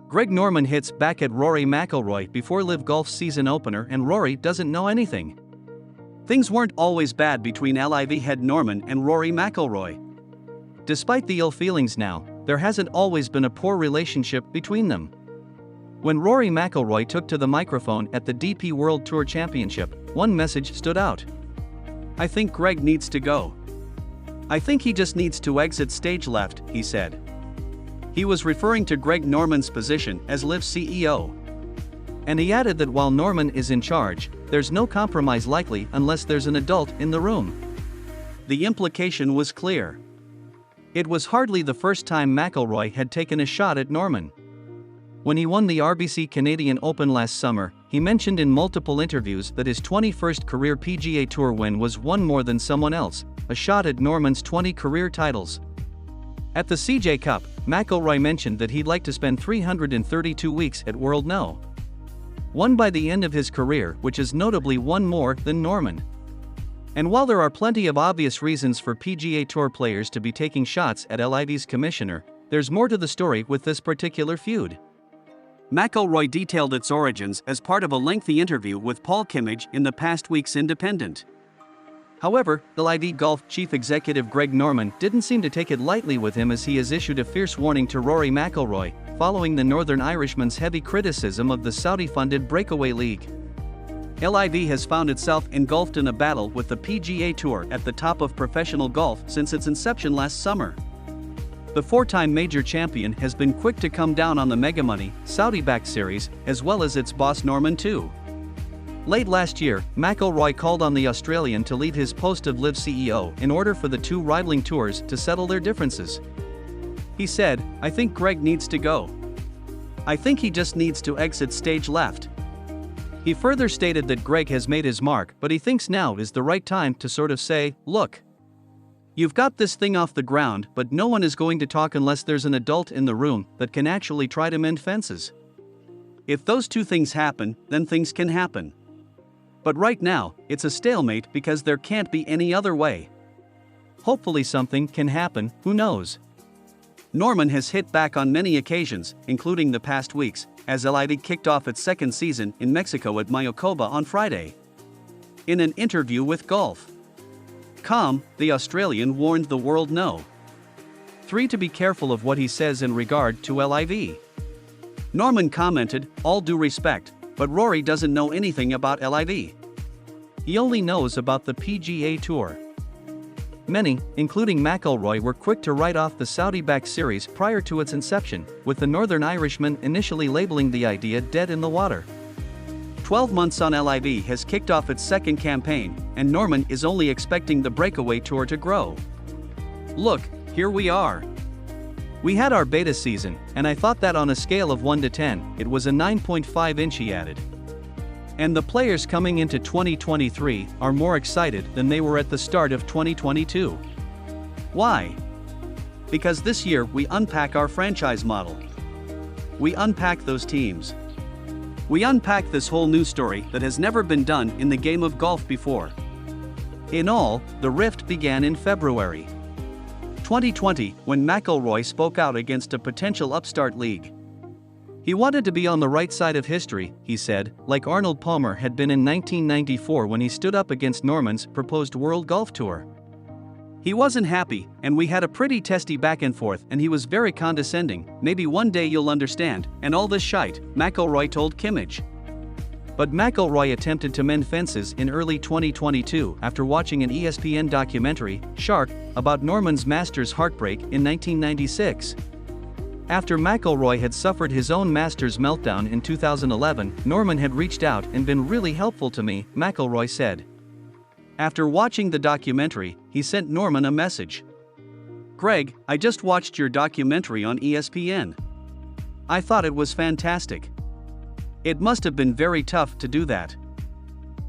Greg Norman hits back at Rory McIlroy before LIV Golf's season opener, and Rory doesn't know anything. Things weren't always bad between LIV head Norman and Rory McIlroy. Despite the ill feelings now, there hasn't always been a poor relationship between them. When Rory McIlroy took to the microphone at the DP World Tour Championship, one message stood out. "I think Greg needs to go. I think he just needs to exit stage left," he said. He was referring to Greg Norman's position as LIV CEO. And he added that while Norman is in charge, there's no compromise likely unless there's an adult in the room. The implication was clear. It was hardly the first time McIlroy had taken a shot at Norman. When he won the RBC Canadian Open last summer, he mentioned in multiple interviews that his 21st career PGA Tour win was one more than someone else, a shot at Norman's 20 career titles. At the CJ Cup, McIlroy mentioned that he'd like to spend 332 weeks at World No. 1 by the end of his career, which is notably one more than Norman. And while there are plenty of obvious reasons for PGA Tour players to be taking shots at LIV's commissioner, there's more to the story with this particular feud. McIlroy detailed its origins as part of a lengthy interview with Paul Kimmage in the past week's Independent. However, the LIV Golf chief executive Greg Norman didn't seem to take it lightly with him, as he has issued a fierce warning to Rory McIlroy, following the Northern Irishman's heavy criticism of the Saudi-funded breakaway league. LIV has found itself engulfed in a battle with the PGA Tour at the top of professional golf since its inception last summer. The four-time major champion has been quick to come down on the mega-money, Saudi-backed series, as well as its boss Norman too. Late last year, McIlroy called on the Australian to leave his post of LIV CEO in order for the two rivaling tours to settle their differences. He said, "I think Greg needs to go. I think he just needs to exit stage left." He further stated that Greg has made his mark, but he thinks now is the right time to sort of say, "Look, you've got this thing off the ground, but no one is going to talk unless there's an adult in the room that can actually try to mend fences. If those two things happen, then things can happen. But right now, it's a stalemate because there can't be any other way. Hopefully something can happen, who knows?" Norman has hit back on many occasions, including the past weeks, as LIV kicked off its second season in Mexico at Mayakoba on Friday. In an interview with Golf.com, the Australian warned the world No. 3 to be careful of what he says in regard to LIV. Norman commented, "All due respect, but Rory doesn't know anything about LIV. He only knows about the PGA Tour." Many, including McIlroy, were quick to write off the Saudi-backed series prior to its inception, with the Northern Irishman initially labeling the idea dead in the water. 12 months on, LIV has kicked off its second campaign, and Norman is only expecting the breakaway tour to grow. "Look, here we are. We had our beta season, and I thought that on a scale of 1 to 10, it was a 9.5 inch," he added. And the players coming into 2023 are more excited than they were at the start of 2022. Why? Because this year we unpack our franchise model. We unpack those teams. We unpack this whole new story that has never been done in the game of golf before. In all, the rift began in February 2020, when McIlroy spoke out against a potential upstart league. He wanted to be on the right side of history, he said, like Arnold Palmer had been in 1994 when he stood up against Norman's proposed World Golf Tour. He wasn't happy, and we had a pretty testy back and forth, and he was very condescending. "Maybe one day you'll understand, and all this shite," McIlroy told Kimmage. But McIlroy attempted to mend fences in early 2022 after watching an ESPN documentary, Shark, about Norman's Masters heartbreak in 1996. After McIlroy had suffered his own Masters meltdown in 2011, Norman had reached out and been really helpful to me, McIlroy said. After watching the documentary, he sent Norman a message. "Greg, I just watched your documentary on ESPN. I thought it was fantastic. It must have been very tough to do that.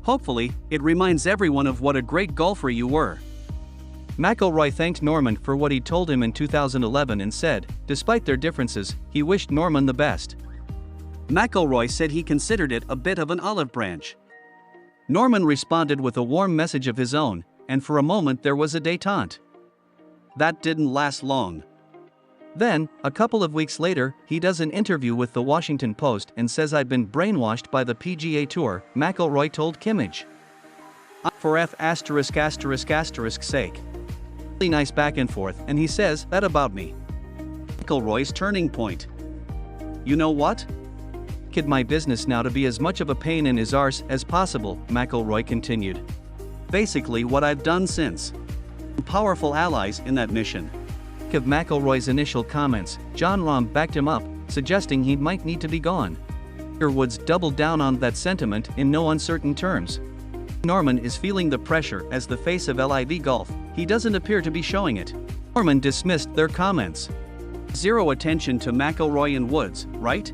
Hopefully, it reminds everyone of what a great golfer you were." McIlroy thanked Norman for what he told him in 2011 and said, despite their differences, he wished Norman the best. McIlroy said he considered it a bit of an olive branch. Norman responded with a warm message of his own, and for a moment there was a détente. That didn't last long. Then, a couple of weeks later, he does an interview with the Washington Post and says I've been brainwashed by the PGA Tour, McIlroy told Kimmage. For F***** sake. Really nice back and forth, and he says that about me. McIlroy's turning point. You know what? Kid my business now to be as much of a pain in his arse as possible, McIlroy continued. Basically what I've done since. Powerful allies in that mission. Of McIlroy's initial comments, Jon Rahm backed him up, suggesting he might need to be gone. Tiger Woods doubled down on that sentiment in no uncertain terms. Norman is feeling the pressure as the face of LIV Golf. He doesn't appear to be showing it. Norman dismissed their comments. Zero attention to McIlroy and Woods, right?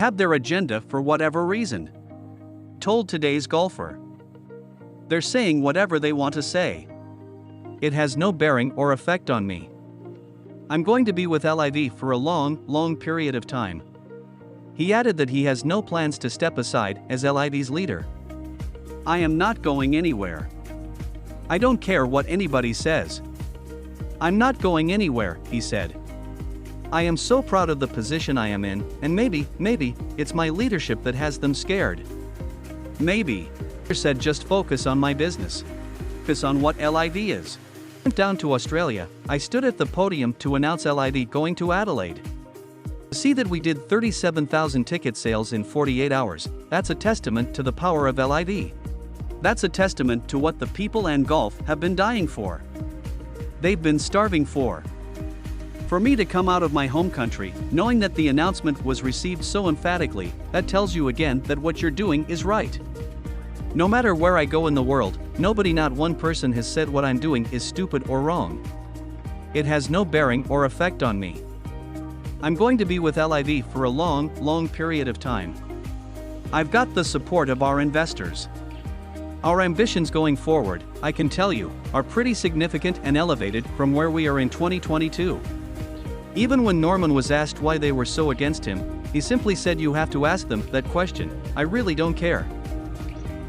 Have their agenda for whatever reason. Told today's golfer. They're saying whatever they want to say. It has no bearing or effect on me. I'm going to be with LIV for a long period of time. He added that he has no plans to step aside as LIV's leader. I am not going anywhere. I don't care what anybody says. I'm not going anywhere, he said. I am so proud of the position I am in, and maybe, it's my leadership that has them scared. Maybe. He said just focus on my business. Focus on what LIV is. Went down to Australia, I stood at the podium to announce LIV going to Adelaide. To see that we did 37,000 ticket sales in 48 hours, that's a testament to the power of LIV. That's a testament to what the people and golf have been dying for. They've been starving for. For me to come out of my home country, knowing that the announcement was received so emphatically, that tells you again that what you're doing is right. No matter where I go in the world, nobody, not one person, has said what I'm doing is stupid or wrong. It has no bearing or effect on me. I'm going to be with LIV for a long period of time. I've got the support of our investors. Our ambitions going forward, I can tell you, are pretty significant and elevated from where we are in 2022. Even when Norman was asked why they were so against him, he simply said you have to ask them that question, I really don't care.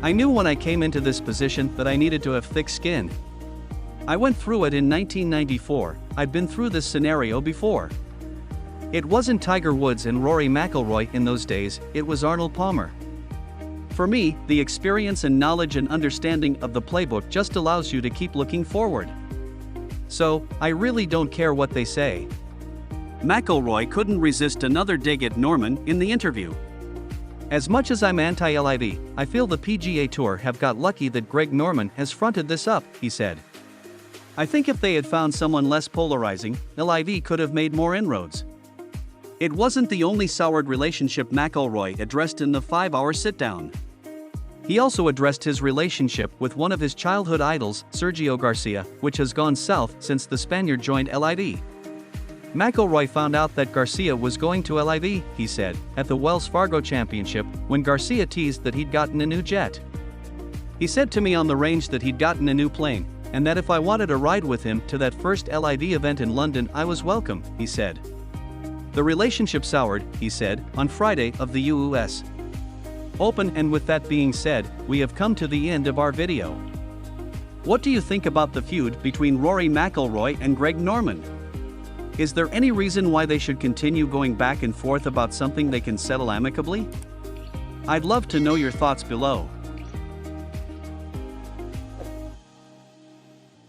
I knew when I came into this position that I needed to have thick skin. I went through it in 1994, I'd been through this scenario before. It wasn't Tiger Woods and Rory McIlroy in those days, it was Arnold Palmer. For me, the experience and knowledge and understanding of the playbook just allows you to keep looking forward. So, I really don't care what they say. McIlroy couldn't resist another dig at Norman in the interview. As much as I'm anti-LIV, I feel the PGA Tour have got lucky that Greg Norman has fronted this up, he said. I think if they had found someone less polarizing, LIV could have made more inroads. It wasn't the only soured relationship McIlroy addressed in the 5-hour sit-down. He also addressed his relationship with one of his childhood idols, Sergio Garcia, which has gone south since the Spaniard joined LIV. McIlroy found out that Garcia was going to LIV, he said, at the Wells Fargo Championship, when Garcia teased that he'd gotten a new jet. He said to me on the range that he'd gotten a new plane, and that if I wanted a ride with him to that first LIV event in London I was welcome, he said. The relationship soured, he said, on Friday of the US Open. And with that being said, we have come to the end of our video. What do you think about the feud between Rory McIlroy and Greg Norman? Is there any reason why they should continue going back and forth about something they can settle amicably? I'd love to know your thoughts below.